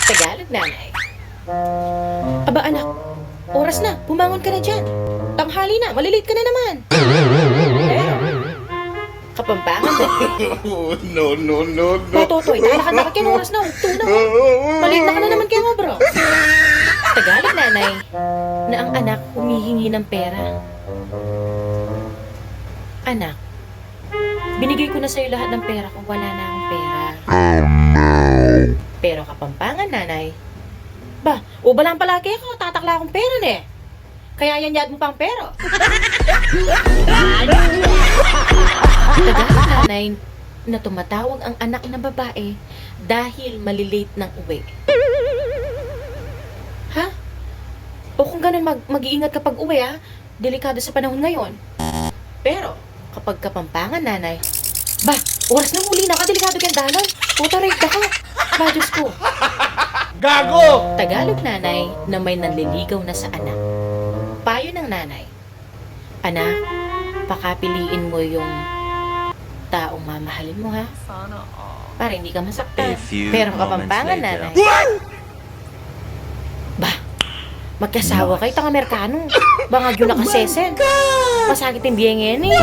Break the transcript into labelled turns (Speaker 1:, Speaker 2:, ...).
Speaker 1: Tagalog nanay. Aba anak, oras na, bumangon ka na dyan. Tanghali na, malilate ka na naman. Kapampangan na.
Speaker 2: No, no, no, no.
Speaker 1: Totoy, talakan na ka oras na, tuna mo. Malate na ka na naman kaya mo bro. Tagalog nanay, na ang anak humihingi ng pera. Anak, binigay ko na sa'yo lahat ng pera kung wala na akong pera. Pero kapampangan nanay, ba, ubalang palagi ako, tatakla akong pera na eh. Kaya yanyad mo pang pera. Tagalog nanay, na tumatawag ang anak na babae dahil malilate ng uwi. Ha? O kung ganun mag-iingat kapag uwi ha, delikado sa panahon ngayon. Pero, kapag kapampangan nanay, ba, oras na muli na ka, delikado kang dalan. Puta rate ka. Ba, Diyos ko.
Speaker 2: Gago!
Speaker 1: Tagalog nanay na may nanliligaw na sa anak. Payo ng nanay, anak, pakapiliin mo yung taong mamahalin mo ha. Para hindi ka masaktan. Pero kapampangan nanay, ba, magkasawa kayo tang Amerikano. Bangag yun nakasesen. Masakit yung biyengin eh.